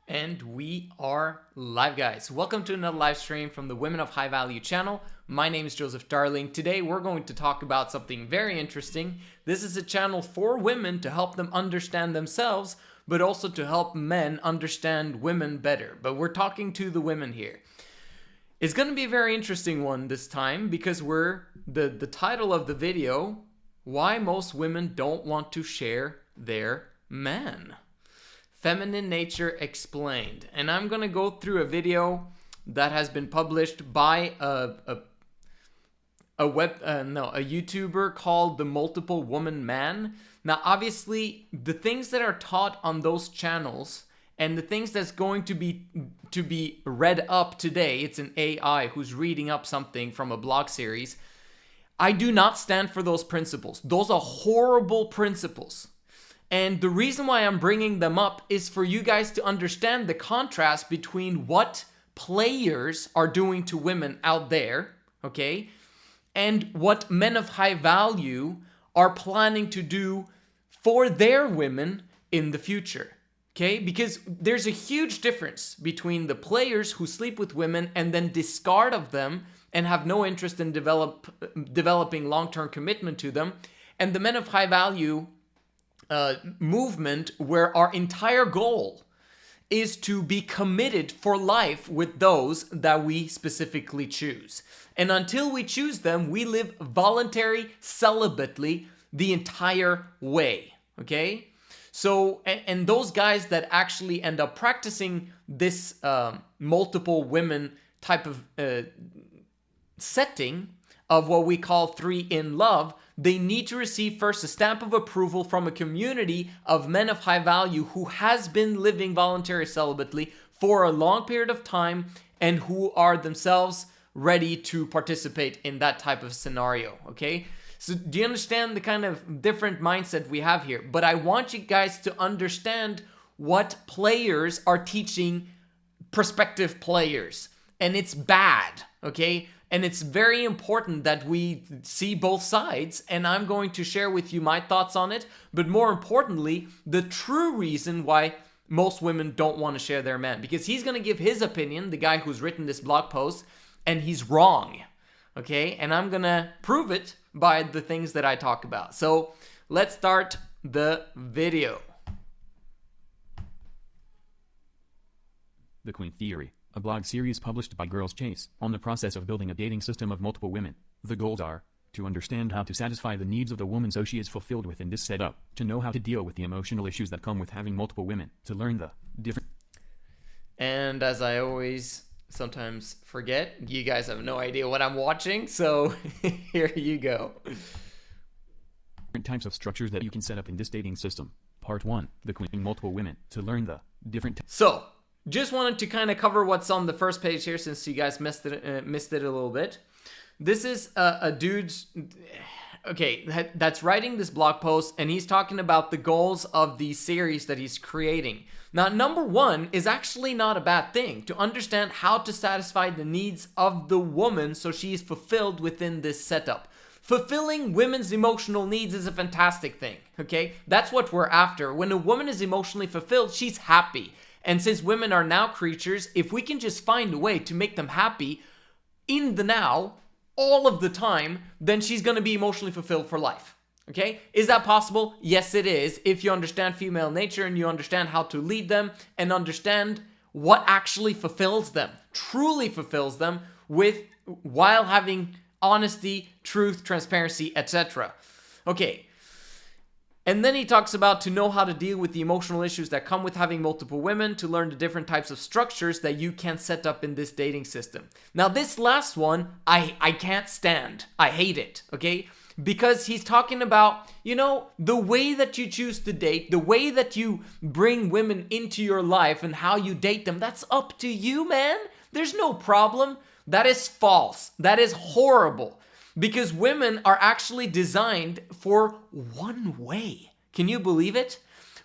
And we are live, guys. Welcome to another live stream from the Women of High Value channel. My name is Joseph Darling. Today we're going to talk about something very interesting. This is a channel for women to help them understand themselves, but also to help men understand women better. But we're talking to the women here. It's going to be a very interesting one this time because the title of the video, Why Most Women Don't Want to Share Their Man. Feminine Nature Explained. And I'm going to go through a video that has been published by a YouTuber called The Multiple Woman Man. Now, obviously, the things that are taught on those channels and the things that's going to be read up today, it's an AI who's reading up something from a blog series. I do not stand for those principles. Those are horrible principles. And the reason why I'm bringing them up is for you guys to understand the contrast between what players are doing to women out there, okay, and what men of high value are planning to do for their women in the future, okay? Because there's a huge difference between the players who sleep with women and then discard of them and have no interest in developing long-term commitment to them, and the men of high value movement where our entire goal is to be committed for life with those that we specifically choose. And until we choose them, we live voluntary celibately the entire way, okay? So, and those guys that actually end up practicing this multiple women type of setting of what we call 3 in love, they need to receive first a stamp of approval from a community of men of high value who has been living voluntary celibately for a long period of time and who are themselves ready to participate in that type of scenario, okay? So do you understand the kind of different mindset we have here? But I want you guys to understand what players are teaching prospective players. And it's bad, okay? And it's very important that we see both sides, and I'm going to share with you my thoughts on it, but more importantly, the true reason why most women don't want to share their man, because he's going to give his opinion, the guy who's written this blog post, and he's wrong, okay? And I'm going to prove it by the things that I talk about. So let's start the video. The Queen Theory, a blog series published by Girls Chase, on the process of building a dating system of multiple women. The goals are to understand how to satisfy the needs of the woman so she is fulfilled within this setup, to know how to deal with the emotional issues that come with having multiple women, to learn the different... And as I always sometimes forget, you guys have no idea what I'm watching, so here you go. different types of structures that you can set up in this dating system. Part 1, the Queen multiple women, to learn the different... So, just wanted to kind of cover what's on the first page here since you guys missed it a little bit. This is a dude's, okay, that's writing this blog post, and he's talking about the goals of the series that he's creating. Now, number 1 is actually not a bad thing, to understand how to satisfy the needs of the woman so she is fulfilled within this setup. Fulfilling women's emotional needs is a fantastic thing, okay? That's what we're after. When a woman is emotionally fulfilled, she's happy. And since women are now creatures, if we can just find a way to make them happy in the now, all of the time, then she's going to be emotionally fulfilled for life. Okay? Is that possible? Yes, it is. If you understand female nature and you understand how to lead them and understand what actually fulfills them, truly fulfills them, while having honesty, truth, transparency, etc. Okay. And then he talks about to know how to deal with the emotional issues that come with having multiple women, to learn the different types of structures that you can set up in this dating system. Now, this last one, I can't stand. I hate it, okay? Because he's talking about, you know, the way that you choose to date, the way that you bring women into your life and how you date them, that's up to you, man. There's no problem. That is false. That is horrible. Because women are actually designed for one way. Can you believe it?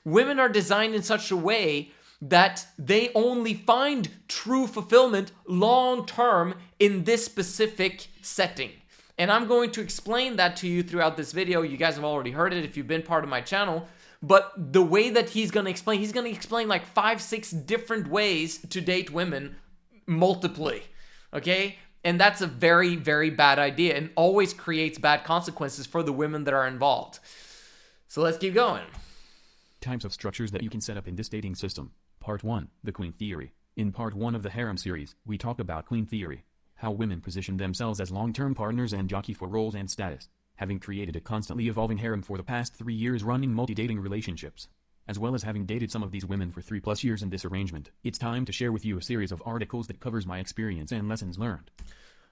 Women are designed in such a way that they only find true fulfillment long term in this specific setting. And I'm going to explain that to you throughout this video. You guys have already heard it if you've been part of my channel. but the way that he's going to explain like 5-6 different ways to date women multiply, okay? And that's a very, very bad idea and always creates bad consequences for the women that are involved. So let's keep going. Types of structures that you can set up in this dating system. Part 1, the Queen Theory. In Part 1 of the Harem series, we talk about Queen Theory. How women position themselves as long-term partners and jockey for roles and status. Having created a constantly evolving harem for the past 3 years running multi-dating relationships, as well as having dated some of these women for 3+ years in this arrangement, it's time to share with you a series of articles that covers my experience and lessons learned.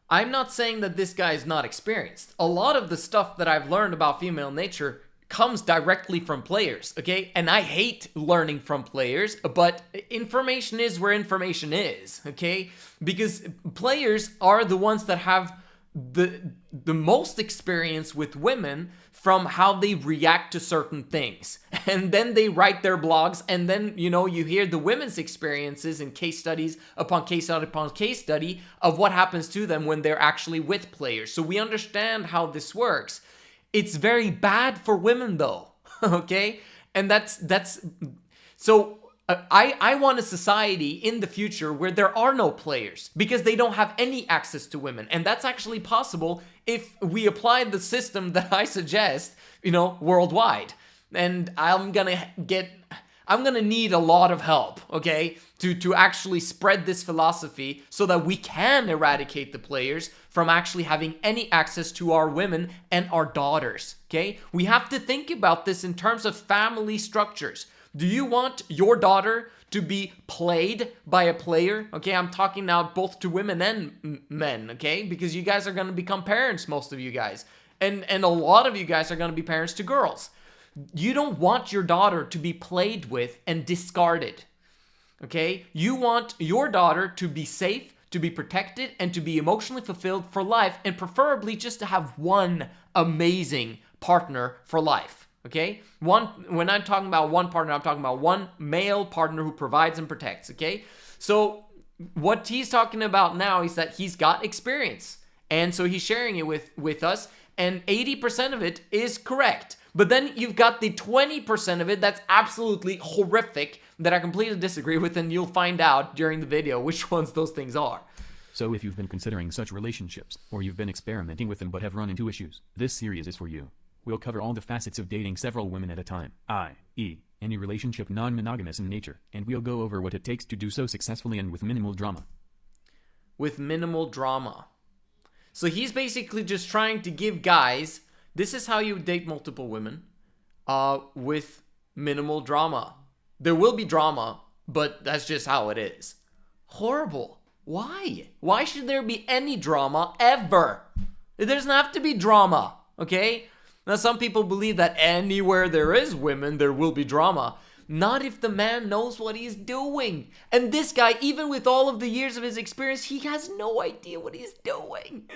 I'm not saying that this guy is not experienced. A lot of the stuff that I've learned about female nature comes directly from players, okay? And I hate learning from players, but information is where information is, okay? Because players are the ones that have the most experience with women from how they react to certain things. And then they write their blogs, and then, you know, you hear the women's experiences and case studies upon case study upon case study of what happens to them when they're actually with players. So we understand how this works. It's very bad for women though, okay? And that's so I want a society in the future where there are no players because they don't have any access to women. And that's actually possible if we apply the system that I suggest, you know, worldwide. And I'm gonna need a lot of help, okay, to actually spread this philosophy so that we can eradicate the players from actually having any access to our women and our daughters, okay? We have to think about this in terms of family structures. Do you want your daughter to be played by a player? Okay, I'm talking now both to women and men, okay? Because you guys are going to become parents, most of you guys. And a lot of you guys are going to be parents to girls. You don't want your daughter to be played with and discarded, okay? You want your daughter to be safe, to be protected, and to be emotionally fulfilled for life, and preferably just to have one amazing partner for life. Okay? When I'm talking about one partner, I'm talking about one male partner who provides and protects, okay? So what he's talking about now is that he's got experience. And so he's sharing it with us, and 80% of it is correct. But then you've got the 20% of it that's absolutely horrific that I completely disagree with, and you'll find out during the video which ones those things are. So if you've been considering such relationships, or you've been experimenting with them but have run into issues, this series is for you. We'll cover all the facets of dating several women at a time, i.e., any relationship non-monogamous in nature, and we'll go over what it takes to do so successfully and with minimal drama. With minimal drama. So he's basically just trying to give guys, this is how you date multiple women, with minimal drama. There will be drama, but that's just how it is. Horrible. Why? Why should there be any drama ever? There doesn't have to be drama, okay? Now, some people believe that anywhere there is women, there will be drama. Not if the man knows what he's doing. And this guy, even with all of the years of his experience, he has no idea what he's doing.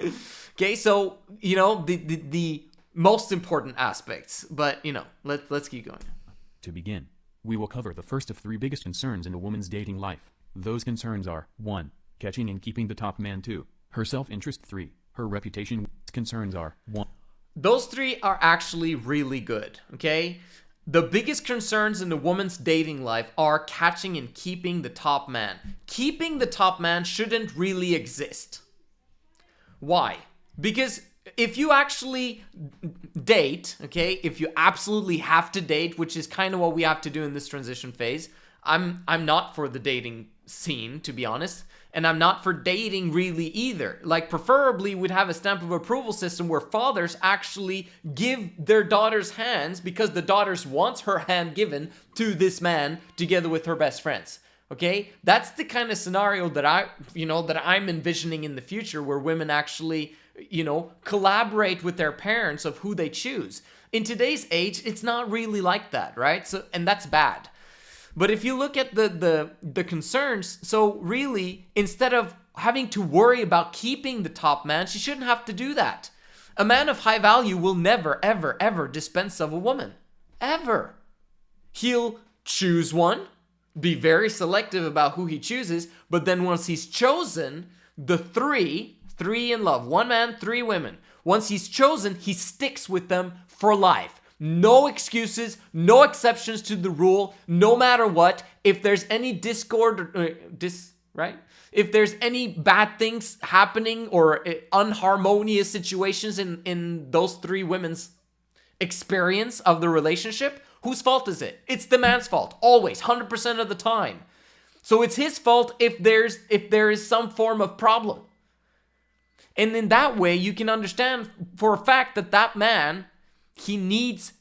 Okay, so, you know, the most important aspects. But, you know, let's keep going. To begin, we will cover the first of 3 biggest concerns in a woman's dating life. Those concerns are 1. Catching and keeping the top man. 2. Her self-interest. 3. Her reputation. Concerns are 1. Those 3 are actually really good, okay? The biggest concerns in a woman's dating life are catching and keeping the top man. Keeping the top man shouldn't really exist. Why? Because if you actually date, okay, if you absolutely have to date, which is kind of what we have to do in this transition phase, I'm not for the dating scene, to be honest. And I'm not for dating really either. Like, preferably we'd have a stamp of approval system where fathers actually give their daughter's hands because the daughter wants her hand given to this man together with her best friends. Okay? That's the kind of scenario that I'm envisioning in the future, where women actually, collaborate with their parents of who they choose. In today's age, it's not really like that, right? So, and that's bad. But if you look at the concerns, so really, instead of having to worry about keeping the top man, she shouldn't have to do that. A man of high value will never, ever, ever dispense of a woman. Ever. He'll choose one, be very selective about who he chooses, but then once he's chosen, the three in love, 1 man, 3 women. Once he's chosen, he sticks with them for life. No excuses, no exceptions to the rule, no matter what. If there's any discord, right? If there's any bad things happening or unharmonious situations in those three women's experience of the relationship, whose fault is it? It's the man's fault, always, 100% of the time. So it's his fault if there is some form of problem. And in that way, you can understand for a fact that man, he needs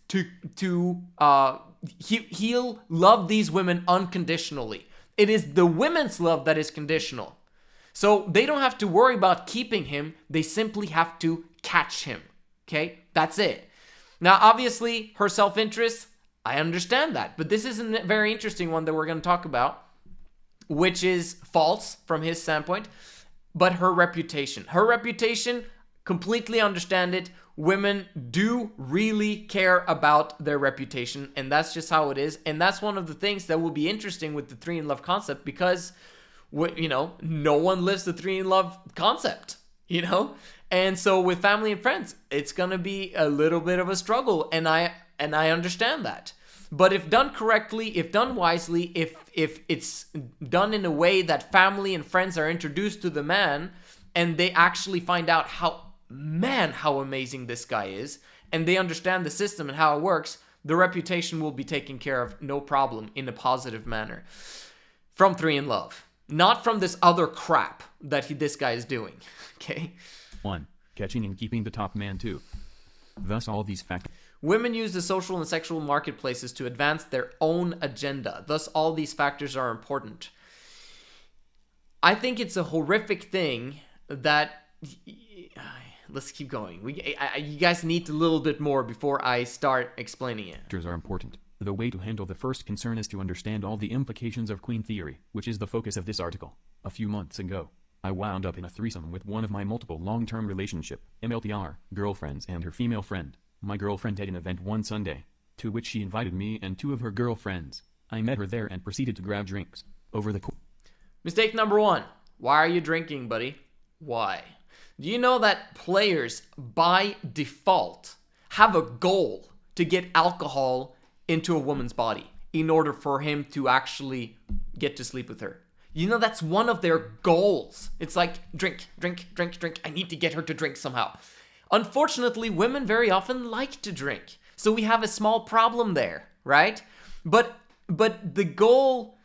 he'll love these women unconditionally. It is the women's love that is conditional. So they don't have to worry about keeping him. They simply have to catch him. Okay? That's it. Now, obviously, her self-interest, I understand that. But this is a very interesting one that we're going to talk about, which is false from his standpoint. But her reputation. Her reputation, completely understand it. Women do really care about their reputation, and that's just how it is. And that's one of the things that will be interesting with the 3 in love concept, because no one lives the 3 in love concept, And so with family and friends, it's gonna be a little bit of a struggle, and I understand that. But if done correctly, if done wisely, if it's done in a way that family and friends are introduced to the man, and they actually find out how amazing this guy is, and they understand the system and how it works, the reputation will be taken care of, no problem, in a positive manner. From 3 in love. Not from this other crap that this guy is doing. Okay? 1. Catching and keeping the top man. 2. Thus all these factors. Women use the social and sexual marketplaces to advance their own agenda. Thus all these factors are important. I think it's a horrific thing that... Let's keep going. You guys need a little bit more before I start explaining it. Factors are important. The way to handle the first concern is to understand all the implications of queen theory, which is the focus of this article. A few months ago, I wound up in a threesome with one of my multiple long-term relationship, MLTR, girlfriends and her female friend. My girlfriend had an event one Sunday, to which she invited me and 2 of her girlfriends. I met her there and proceeded to grab drinks. Over the Mistake number 1. Why are you drinking, buddy? Why? Do you know that players, by default, have a goal to get alcohol into a woman's body in order for him to actually get to sleep with her? You know, that's one of their goals. It's like, drink. I need to get her to drink somehow. Unfortunately, women very often like to drink. So we have a small problem there, right? But the goal,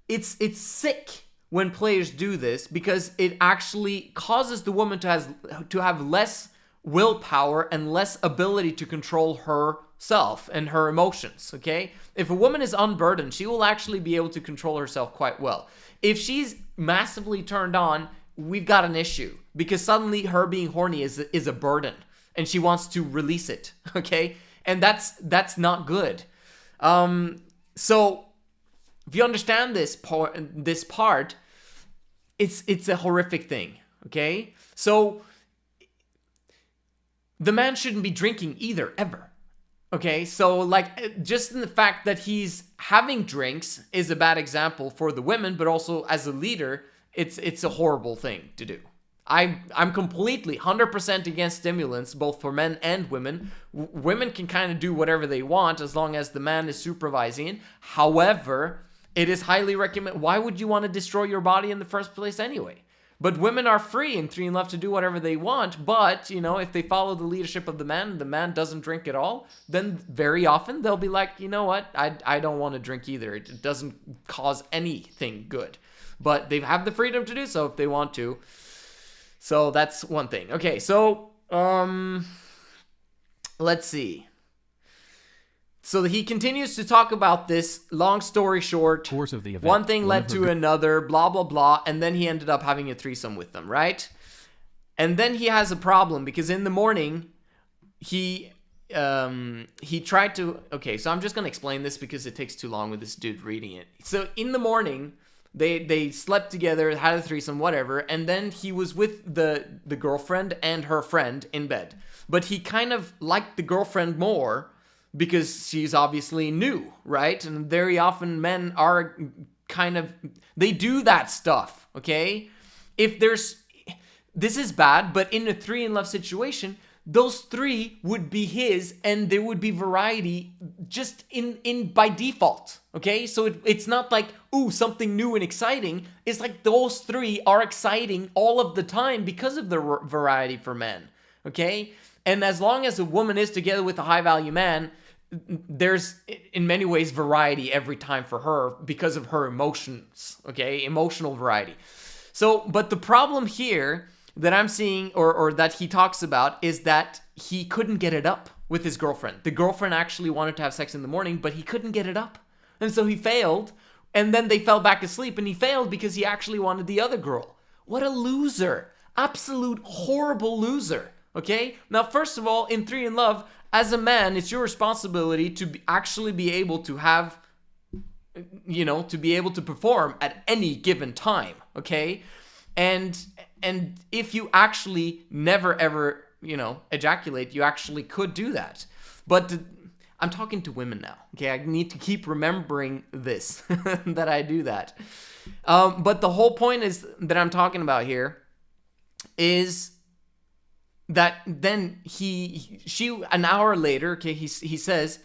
it's sick when players do this, because it actually causes the woman to have less willpower and less ability to control herself and her emotions, okay? If a woman is unburdened, she will actually be able to control herself quite well. If she's massively turned on, we've got an issue, because suddenly her being horny is a burden, and she wants to release it, okay? And that's not good. So if you understand this part, it's a horrific thing, okay? So the man shouldn't be drinking either, ever. Okay, so like, just in the fact that he's having drinks is a bad example for the women, but also as a leader, it's a horrible thing to do. I'm completely 100% against stimulants, both for men and women. Women can kind of do whatever they want as long as the man is supervising it. However, it is highly recommended. Why would you want to destroy your body in the first place anyway? But women are free in 3 in Love to do whatever they want. But, if they follow the leadership of the man doesn't drink at all, then very often they'll be like, you know what? I don't want to drink either. It doesn't cause anything good. But they have the freedom to do so if they want to. So that's one thing. Okay, so let's see. So he continues to talk about this. Long story short, course of the event, one thing led to another, blah, blah, blah. And then he ended up having a threesome with them, right? And then he has a problem because in the morning, he tried to... Okay, so I'm just going to explain this because it takes too long with this dude reading it. So in the morning, they slept together, had a threesome, whatever. And then he was with the girlfriend and her friend in bed. But he kind of liked the girlfriend more, because she's obviously new, right? And very often men are they do that stuff, okay? This is bad, but in a 3 in Love situation, those three would be his, and there would be variety just in by default. Okay, so it's not like, ooh, something new and exciting. It's like those three are exciting all of the time because of the variety for men. Okay, and as long as a woman is together with a high value man, there's in many ways variety every time for her because of her emotions. Okay, emotional variety. So, but the problem here that I'm seeing, or that he talks about, is that he couldn't get it up with his girlfriend. The girlfriend actually wanted to have sex in the morning, but he couldn't get it up. And so he failed, and then they fell back asleep, and he failed because he actually wanted the other girl. What a loser. Absolute horrible loser. Okay? Now, first of all, in 3 in Love, as a man, it's your responsibility to actually be able to have, to be able to perform at any given time. Okay? And if you actually never ever, ejaculate, you actually could do that. But I'm talking to women now. Okay, I need to keep remembering this, that I do that. But the whole point is that I'm talking about here is that then she an hour later, okay, he says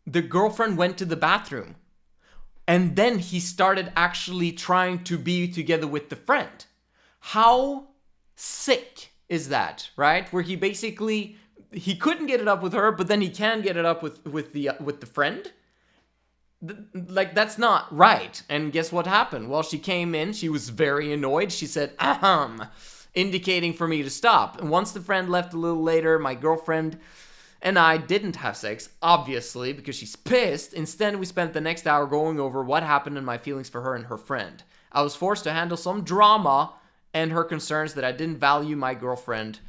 the girlfriend went to the bathroom. And then he started actually trying to be together with the friend. How sick is that, right? Where he couldn't get it up with her, but then he can get it up with the friend. Like, that's not right. And guess what happened? Well, she came in. She was very annoyed. She said, ahem, indicating for me to stop. And once the friend left a little later, my girlfriend and I didn't have sex, obviously, because she's pissed. Instead, we spent the next hour going over what happened and my feelings for her and her friend. I was forced to handle some drama and her concerns that I didn't value my girlfriend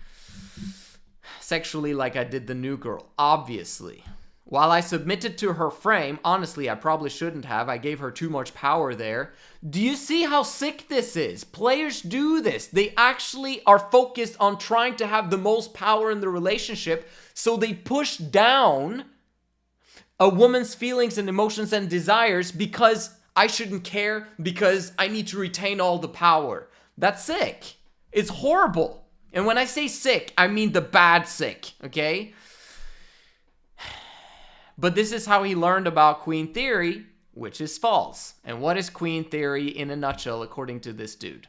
sexually like I did the new girl, obviously. While I submitted to her frame, honestly, I probably shouldn't have. I gave her too much power there. Do you see how sick this is? Players do this. They actually are focused on trying to have the most power in the relationship, so they push down a woman's feelings and emotions and desires because I shouldn't care, because I need to retain all the power. That's sick. It's horrible. And when I say sick, I mean the bad sick, okay? But this is how he learned about queen theory, which is false. And what is queen theory in a nutshell, according to this dude?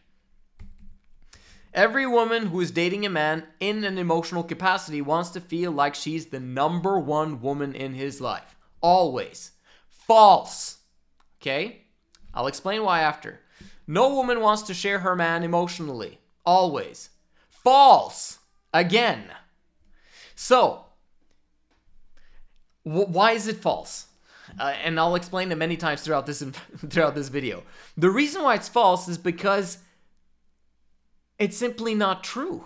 Every woman who is dating a man in an emotional capacity wants to feel like she's the number one woman in his life. Always. False. Okay? I'll explain why after. No woman wants to share her man emotionally. Always. False. Again. So, why is it false? And I'll explain it many times throughout this video. The reason why it's false is because it's simply not true.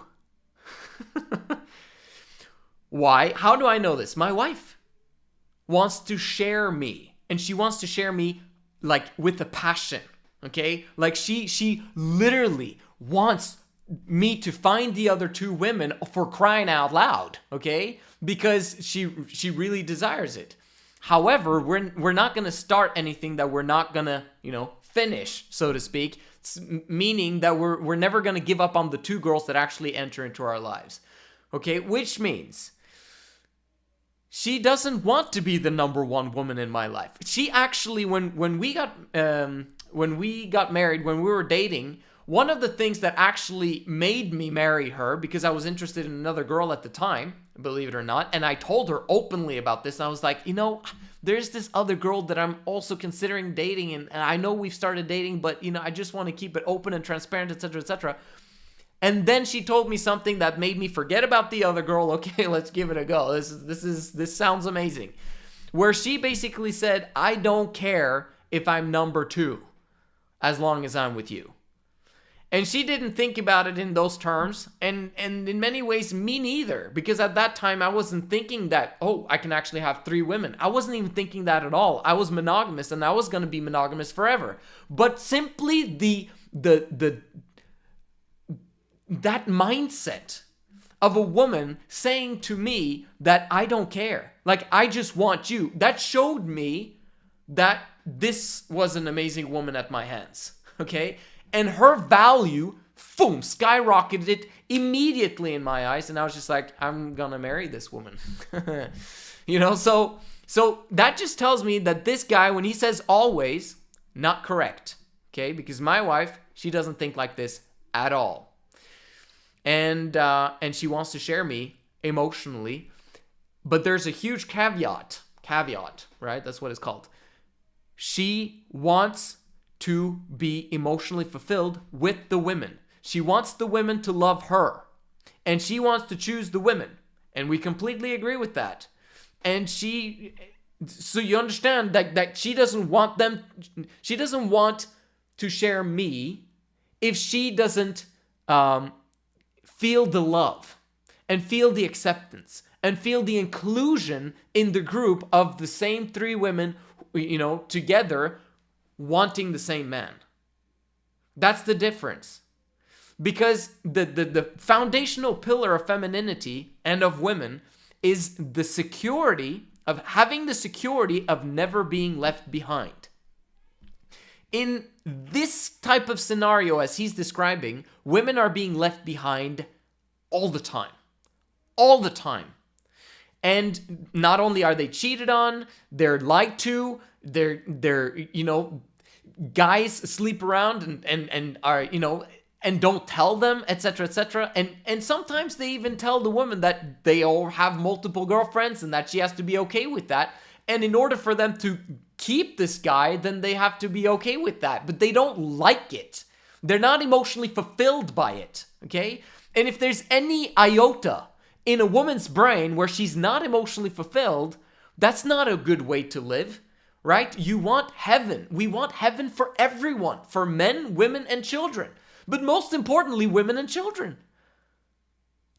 Why? How do I know this? My wife wants to share me, and she wants to share me like with a passion. Okay? Like she literally wants me to find the other two women, for crying out loud, okay? Because she really desires it. However, we're not going to start anything that we're not going to, finish, so to speak. Meaning that we're never going to give up on the two girls that actually enter into our lives. Okay? Which means she doesn't want to be the number one woman in my life. She actually, when we got married, when we were dating, one of the things that actually made me marry her, because I was interested in another girl at the time, believe it or not, and I told her openly about this, and I was like, there's this other girl that I'm also considering dating, and I know we've started dating, but, I just want to keep it open and transparent, etc., etc. And then she told me something that made me forget about the other girl. Okay, let's give it a go. This sounds amazing. Where she basically said, I don't care if I'm number two, as long as I'm with you. And she didn't think about it in those terms, and in many ways, me neither. Because at that time, I wasn't thinking that, I can actually have 3 women. I wasn't even thinking that at all. I was monogamous, and I was going to be monogamous forever. But simply that mindset of a woman saying to me that I don't care, like, I just want you, that showed me that this was an amazing woman at my hands, okay? And her value boom, skyrocketed it immediately in my eyes. And I was just like, I'm gonna marry this woman. So that just tells me that this guy, when he says always, not correct. Okay, because my wife, she doesn't think like this at all. And she wants to share me emotionally. But there's a huge caveat, right? That's what it's called. She wants to be emotionally fulfilled with the women. She wants the women to love her. And she wants to choose the women. And we completely agree with that. And so you understand that she doesn't want to share me if she doesn't feel the love and feel the acceptance and feel the inclusion in the group of the same three women, together wanting the same man. That's the difference. Because the foundational pillar of femininity and of women is the security of having the security of never being left behind. In this type of scenario, as he's describing, women are being left behind all the time. All the time. And not only are they cheated on, they're lied to, they're guys sleep around and are, and don't tell them, etc., etc. And sometimes they even tell the woman that they all have multiple girlfriends and that she has to be okay with that. And in order for them to keep this guy, then they have to be okay with that. But they don't like it. They're not emotionally fulfilled by it, okay? And if there's any iota in a woman's brain where she's not emotionally fulfilled, that's not a good way to live, right? You want heaven. We want heaven for everyone, for men, women, and children. But most importantly, women and children.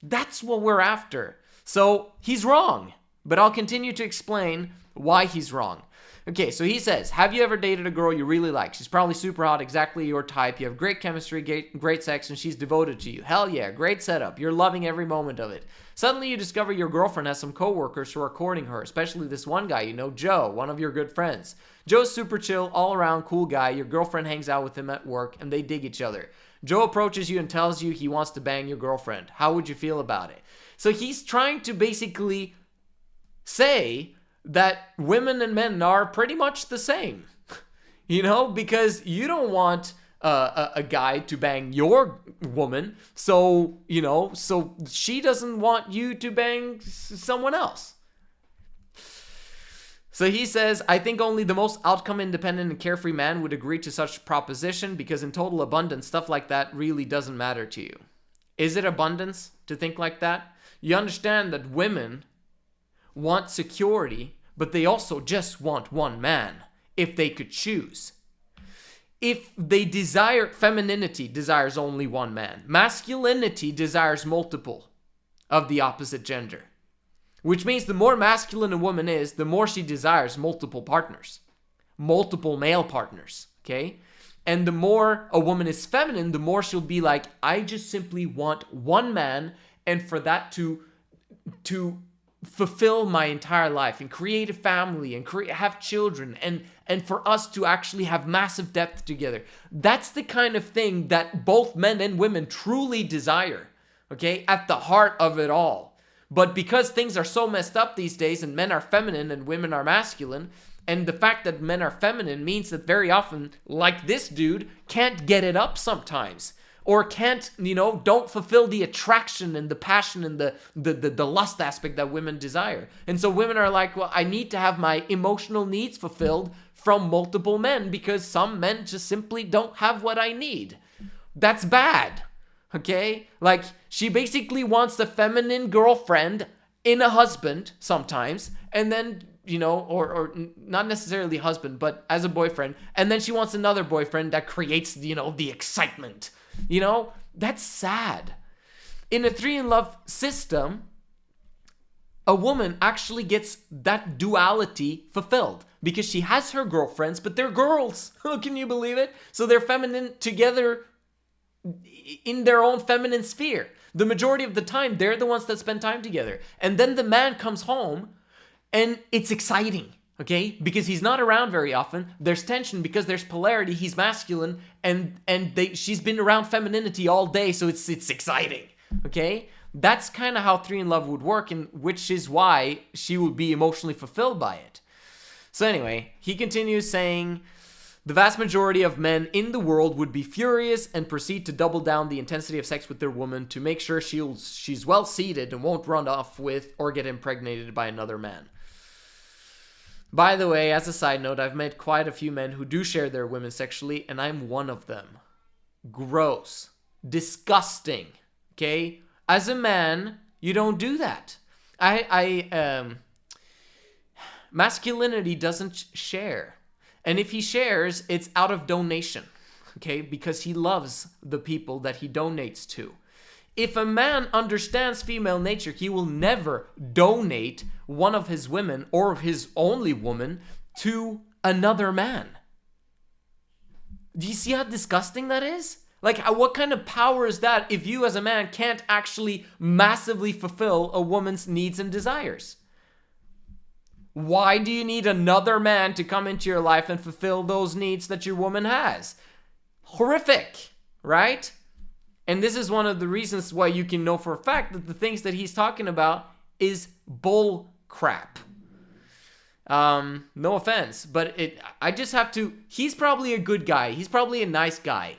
That's what we're after. So he's wrong, but I'll continue to explain why he's wrong. Okay, so he says, have you ever dated a girl you really like? She's probably super hot, exactly your type. You have great chemistry, great sex, and she's devoted to you. Hell yeah, great setup. You're loving every moment of it. Suddenly you discover your girlfriend has some coworkers who are courting her, especially this one guy, Joe, one of your good friends. Joe's super chill, all-around cool guy. Your girlfriend hangs out with him at work, and they dig each other. Joe approaches you and tells you he wants to bang your girlfriend. How would you feel about it? So he's trying to basically say that women and men are pretty much the same, because you don't want a guy to bang your woman, so she doesn't want you to bang someone else. So he says, I think only the most outcome-independent and carefree man would agree to such proposition because in total abundance, stuff like that really doesn't matter to you. Is it abundance to think like that? You understand that women want security, but they also just want one man, if they could choose. If they desire, femininity desires only one man. Masculinity desires multiple of the opposite gender. Which means the more masculine a woman is, the more she desires multiple partners. Multiple male partners, okay? And the more a woman is feminine, the more she'll be like, I just simply want one man, and for that to fulfill my entire life and create a family and have children and for us to actually have massive depth together. That's the kind of thing that both men and women truly desire, okay? At the heart of it all. But because things are so messed up these days and men are feminine and women are masculine, and the fact that men are feminine means that very often, like this dude, can't get it up sometimes. Or can't, don't fulfill the attraction and the passion and the lust aspect that women desire. And so women are like, well, I need to have my emotional needs fulfilled from multiple men because some men just simply don't have what I need. That's bad. Okay? Like, she basically wants a feminine girlfriend in a husband sometimes, and then, or not necessarily husband, but as a boyfriend, and then she wants another boyfriend that creates, the excitement. That's sad. In a 3-in-love system, a woman actually gets that duality fulfilled because she has her girlfriends, but they're girls. Can you believe it? So they're feminine together in their own feminine sphere. The majority of the time, they're the ones that spend time together. And then the man comes home and it's exciting. Okay, because he's not around very often. There's tension because there's polarity. He's masculine, and she's been around femininity all day, so it's exciting. Okay, that's kind of how 3 in Love would work, and which is why she would be emotionally fulfilled by it. So anyway, he continues saying, the vast majority of men in the world would be furious and proceed to double down the intensity of sex with their woman to make sure she's well seated and won't run off with or get impregnated by another man. By the way, as a side note, I've met quite a few men who do share their women sexually, and I'm one of them. Gross. Disgusting. Okay? As a man, you don't do that. Masculinity doesn't share. And if he shares, it's out of donation. Okay? Because he loves the people that he donates to. If a man understands female nature, he will never donate one of his women or his only woman to another man. Do you see how disgusting that is? Like, what kind of power is that if you as a man can't actually massively fulfill a woman's needs and desires? Why do you need another man to come into your life and fulfill those needs that your woman has? Horrific, right? And this is one of the reasons why you can know for a fact that the things that he's talking about is bull crap. No offense, but I just have to, he's probably a good guy. He's probably a nice guy.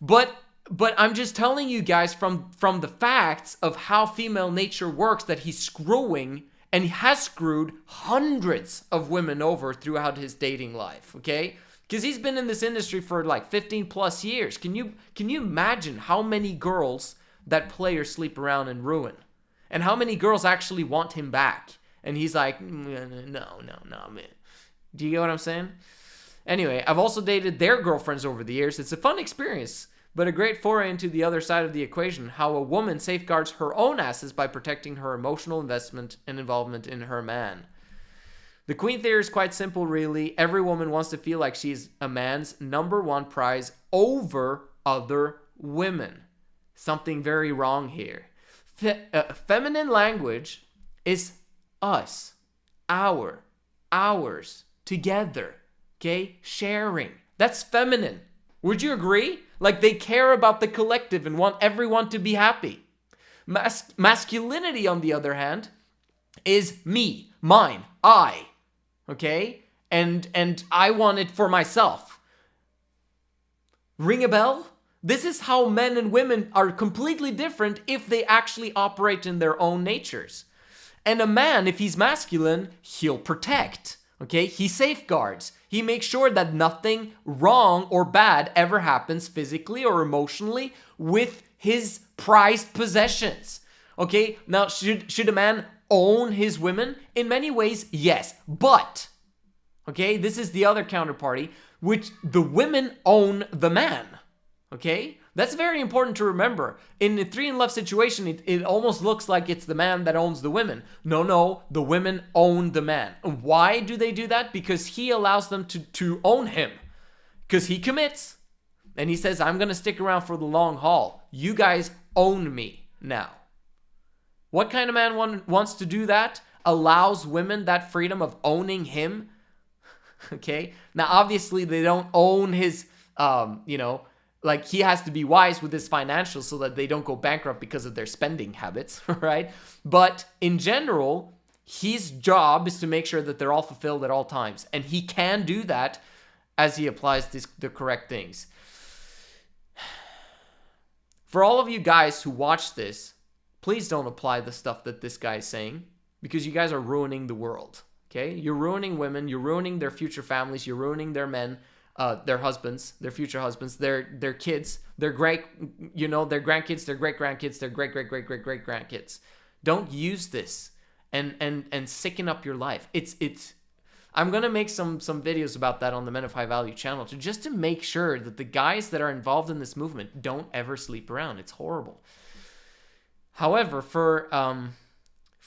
But I'm just telling you guys from the facts of how female nature works that he's screwing, and he has screwed hundreds of women over throughout his dating life, okay? Because he's been in this industry for like 15 plus years. Can you imagine how many girls that players sleep around and ruin? And how many girls actually want him back? And he's like, no, man. Do you get what I'm saying? Anyway, I've also dated their girlfriends over the years. It's a fun experience, but a great foray into the other side of the equation, how a woman safeguards her own assets by protecting her emotional investment and involvement in her man. The queen theory is quite simple, really. Every woman wants to feel like she's a man's number one prize over other women. Something very wrong here. Feminine language is us, ours, together, okay? Sharing. That's feminine. Would you agree? Like, they care about the collective and want everyone to be happy. Masculinity, on the other hand, is me, mine, I. Okay? And I want it for myself. Ring a bell? This is how men and women are completely different if they actually operate in their own natures. And a man, if he's masculine, he'll protect. Okay? He safeguards. He makes sure that nothing wrong or bad ever happens physically or emotionally with his prized possessions. Okay? Now, should a man own his women? In many ways, yes. But, okay, this is the other counterparty, which the women own the man. Okay? That's very important to remember. In the 3 in Love situation, it almost looks like it's the man that owns the women. No, the women own the man. Why do they do that? Because he allows them to own him. Because he commits. And he says, I'm going to stick around for the long haul. You guys own me now. What kind of man wants to do that? Allows women that freedom of owning him? Okay? Now, obviously, they don't own his, like, he has to be wise with his financials so that they don't go bankrupt because of their spending habits, right? But in general, his job is to make sure that they're all fulfilled at all times. And he can do that as he applies the correct things. For all of you guys who watch this, please don't apply the stuff that this guy is saying, because you guys are ruining the world, okay? You're ruining women, you're ruining their future families, you're ruining their men, their husbands, their future husbands, their kids, their their grandkids, their great-grandkids, their great-great-great-great-great-grandkids. Don't use this and sicken up your life. I'm going to make some videos about that on the Men of High Value channel just to make sure that the guys that are involved in this movement don't ever sleep around. It's horrible. However, for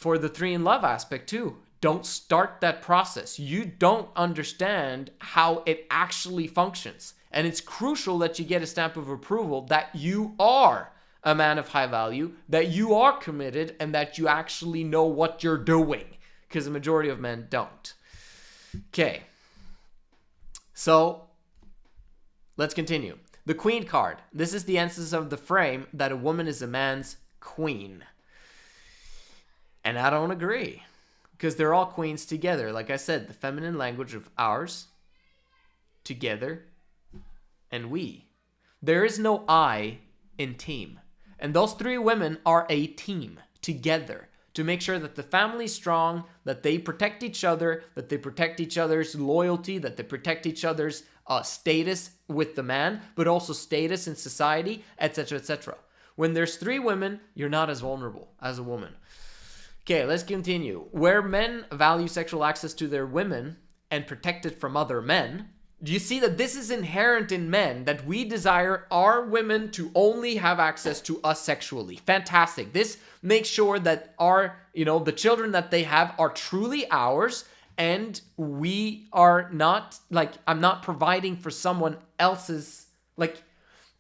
the 3 in Love aspect too, don't start that process. You don't understand how it actually functions. And it's crucial that you get a stamp of approval that you are a man of high value, that you are committed, and that you actually know what you're doing. Because the majority of men don't. Okay. So, let's continue. The queen card. This is the essence of the frame that a woman is a man's queen. And I don't agree. Because they're all queens together. Like I said, the feminine language of ours, together, and we. There is no I in team. And those three women are a team together to make sure that the family's strong, that they protect each other, that they protect each other's loyalty, that they protect each other's status with the man, but also status in society, etc., etc. When there's three women, you're not as vulnerable as a woman. Okay, let's continue. Where men value sexual access to their women and protect it from other men, do you see that this is inherent in men, that we desire our women to only have access to us sexually? Fantastic. This makes sure that our, the children that they have are truly ours, and we are not, I'm not providing for someone else's,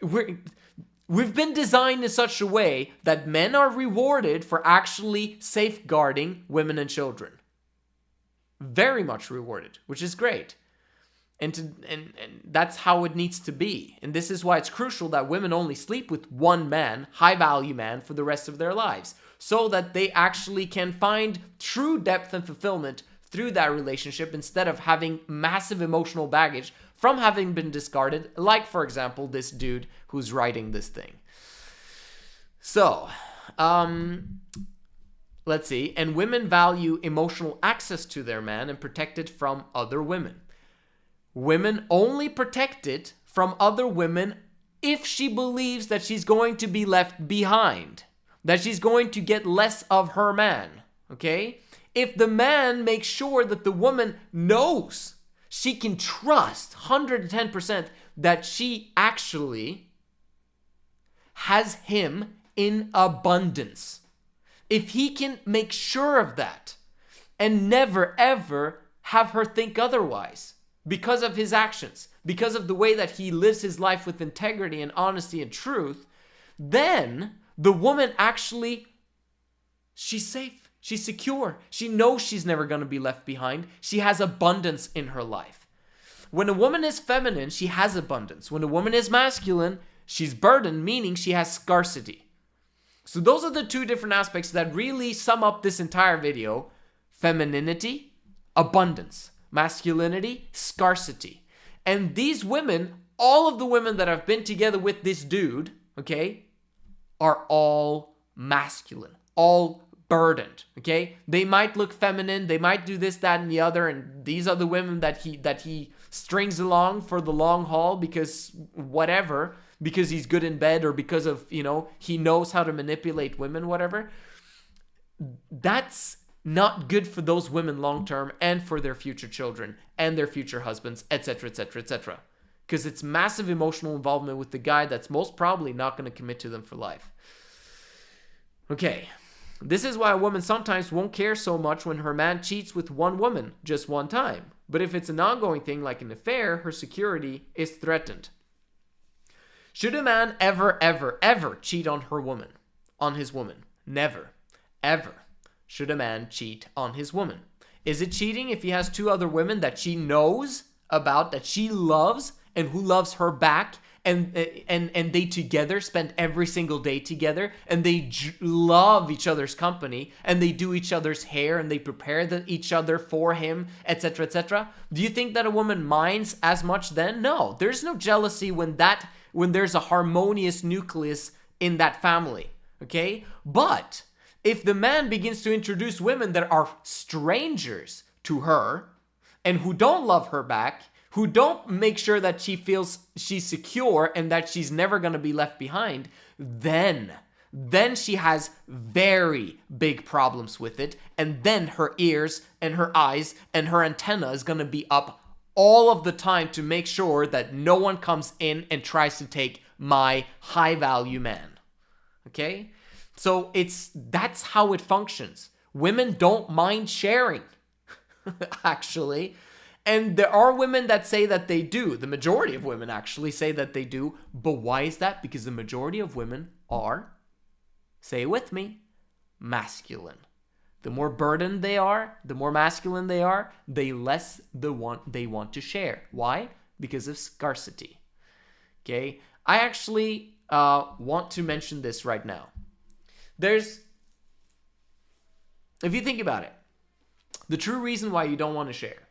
we've been designed in such a way that men are rewarded for actually safeguarding women and children. Very much rewarded, which is great. And that's how it needs to be. And this is why it's crucial that women only sleep with one man, high value man, for the rest of their lives, so that they actually can find true depth and fulfillment through that relationship instead of having massive emotional baggage from having been discarded, like, for example, this dude who's writing this thing. So, let's see. And women value emotional access to their man and protect it from other women. Women only protect it from other women if she believes that she's going to be left behind, that she's going to get less of her man, okay? If the man makes sure that the woman knows, she can trust 110% that she actually has him in abundance. If he can make sure of that and never ever have her think otherwise, because of his actions, because of the way that he lives his life with integrity and honesty and truth, then the woman actually, she's safe, she's secure, she knows she's never going to be left behind, she has abundance in her life. When a woman is feminine, she has abundance. When a woman is masculine, she's burdened, meaning she has scarcity. So those are the two different aspects that really sum up this entire video. Femininity, abundance. Masculinity, scarcity. And these women, all of the women that have been together with this dude, okay, are all masculine, all burdened, okay? They might look feminine, they might do this, that, and the other, and these are the women that he strings along for the long haul because whatever, because he's good in bed or because of, he knows how to manipulate women, whatever. That's not good for those women long term and for their future children and their future husbands, etc., etc., etc. Because it's massive emotional involvement with the guy that's most probably not going to commit to them for life. Okay, this is why a woman sometimes won't care so much when her man cheats with one woman just one time. But if it's an ongoing thing like an affair, her security is threatened. Should a man ever, ever, ever cheat on his woman? Never, ever. Should a man cheat on his woman? Is it cheating if he has two other women that she knows about, that she loves, and who loves her back, and they together spend every single day together, and they love each other's company, and they do each other's hair, and they prepare each other for him, etc., etc.? Do you think that a woman minds as much then? No, there's no jealousy when there's a harmonious nucleus in that family, okay? But if the man begins to introduce women that are strangers to her and who don't love her back, who don't make sure that she feels she's secure and that she's never going to be left behind, then she has very big problems with it. And then her ears and her eyes and her antenna is going to be up all of the time to make sure that no one comes in and tries to take my high value man. Okay? So that's how it functions. Women don't mind sharing, actually. And there are women that say that they do. The majority of women actually say that they do. But why is that? Because the majority of women are, say it with me, masculine. The more burdened they are, the more masculine they are, they less they want to share. Why? Because of scarcity. Okay? I actually want to mention this right now. If you think about it, the true reason why you don't want to share,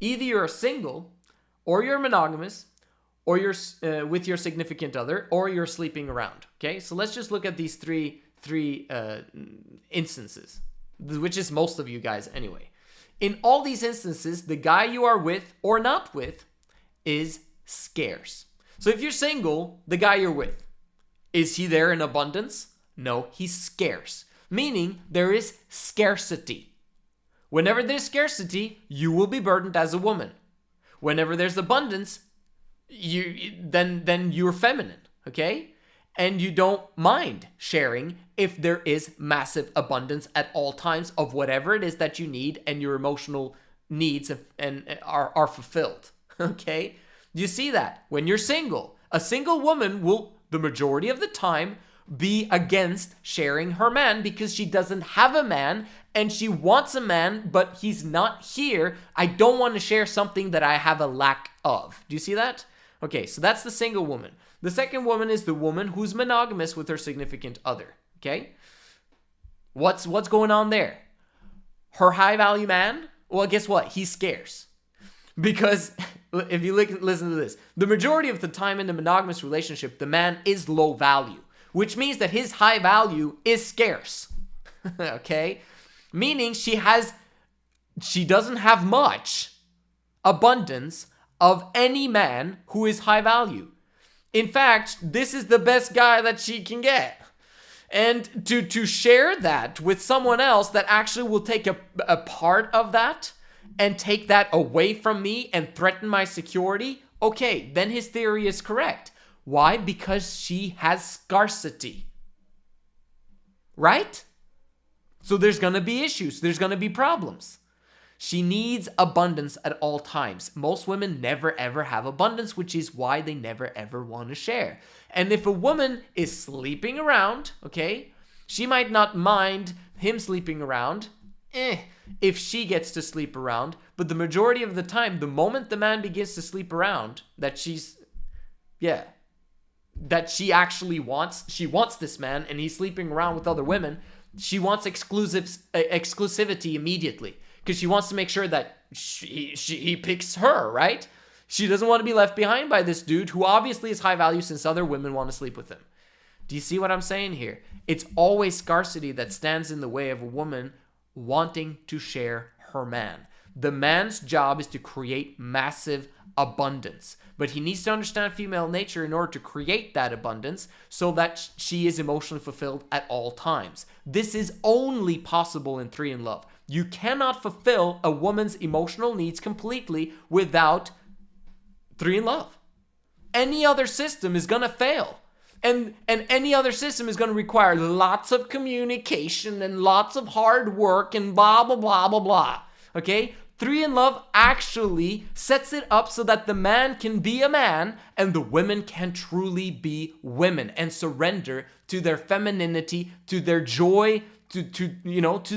either you're single, or you're monogamous, or you're with your significant other, or you're sleeping around. Okay? So let's just look at these three instances, which is most of you guys anyway. In all these instances, the guy you are with or not with is scarce. So if you're single, the guy you're with, is he there in abundance? No, he's scarce, meaning there is scarcity. Whenever there's scarcity, you will be burdened as a woman. Whenever there's abundance, then you're feminine, okay? And you don't mind sharing if there is massive abundance at all times of whatever it is that you need, and your emotional needs are fulfilled, okay? You see that when you're single, a single woman will, the majority of the time, be against sharing her man because she doesn't have a man and she wants a man, but he's not here. I don't want to share something that I have a lack of. Do you see that? Okay, so that's the single woman. The second woman is the woman who's monogamous with her significant other. Okay? What's going on there? Her high value man? Well, guess what? He's scarce. Because if you listen to this, the majority of the time in the monogamous relationship, the man is low value, which means that his high value is scarce. Okay? Meaning she doesn't have much abundance of any man who is high value. In fact, this is the best guy that she can get. And to share that with someone else that actually will take a part of that and take that away from me and threaten my security, okay, then his theory is correct. Why? Because she has scarcity. Right? So there's going to be issues. There's going to be problems. She needs abundance at all times. Most women never ever have abundance, which is why they never ever want to share. And if a woman is sleeping around, okay, she might not mind him sleeping around, if she gets to sleep around. But the majority of the time, the moment the man begins to sleep around, that she actually wants this man and he's sleeping around with other women, she wants exclusivity immediately. Because she wants to make sure that he picks her, right? She doesn't want to be left behind by this dude who obviously is high value since other women want to sleep with him. Do you see what I'm saying here? It's always scarcity that stands in the way of a woman wanting to share her man. The man's job is to create massive abundance, but he needs to understand female nature in order to create that abundance so that she is emotionally fulfilled at all times. This is only possible in 3 in Love. You cannot fulfill a woman's emotional needs completely without 3 in Love. Any other system is going to fail. And any other system is going to require lots of communication and lots of hard work and blah, blah, blah, blah, blah. Okay? 3 in Love actually sets it up so that the man can be a man and the women can truly be women and surrender to their femininity, to their joy, to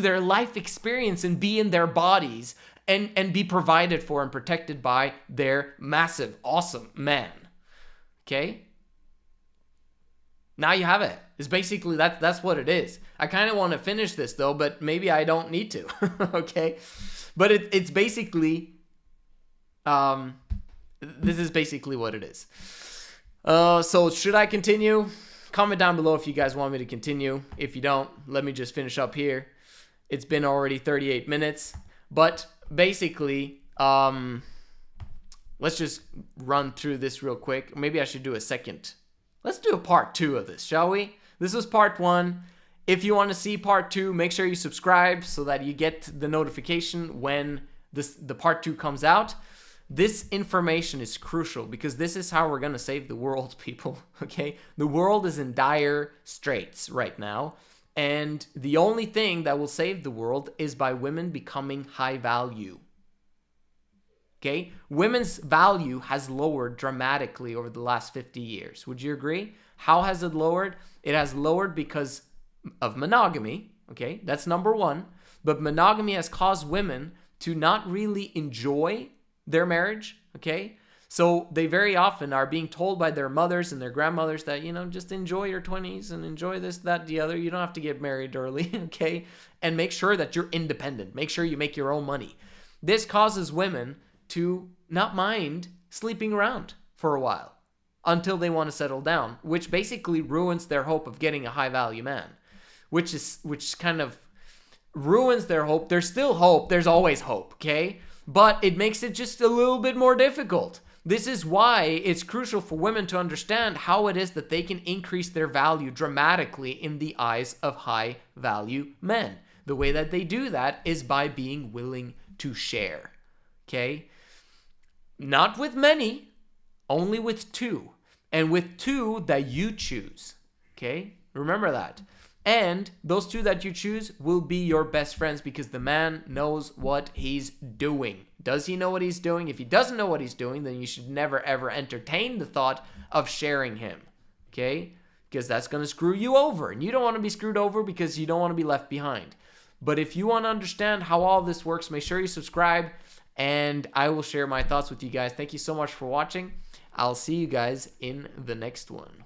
their life experience and be in their bodies and be provided for and protected by their massive, awesome man. Okay? Now you have it. It's basically, that's what it is. I kind of want to finish this though, but maybe I don't need to. Okay? But it's basically, this is basically what it is. So should I continue? Comment down below if you guys want me to continue. If you don't, let me just finish up here. It's been already 38 minutes. But basically, let's just run through this real quick. Maybe I should do a second. Let's do a part 2 of this, shall we? This was part 1. If you want to see part 2, make sure you subscribe so that you get the notification when the part 2 comes out. This information is crucial because this is how we're going to save the world, people, okay? The world is in dire straits right now, and the only thing that will save the world is by women becoming high value, okay? Women's value has lowered dramatically over the last 50 years. Would you agree? How has it lowered? It has lowered because of monogamy, okay? That's number 1. But monogamy has caused women to not really enjoy their marriage, okay? So they very often are being told by their mothers and their grandmothers that, just enjoy your 20s and enjoy this, that, the other. You don't have to get married early, okay? And make sure that you're independent. Make sure you make your own money. This causes women to not mind sleeping around for a while until they want to settle down, which basically ruins their hope of getting a high-value man, which kind of ruins their hope. There's still hope. There's always hope, okay? But it makes it just a little bit more difficult. This is why it's crucial for women to understand how it is that they can increase their value dramatically in the eyes of high-value men. The way that they do that is by being willing to share, okay? Not with many, only with two. And with two that you choose, okay? Remember that. And those two that you choose will be your best friends because the man knows what he's doing. Does he know what he's doing? If he doesn't know what he's doing, then you should never ever entertain the thought of sharing him, okay? Because that's going to screw you over. And you don't want to be screwed over because you don't want to be left behind. But if you want to understand how all this works, make sure you subscribe. And I will share my thoughts with you guys. Thank you so much for watching. I'll see you guys in the next one.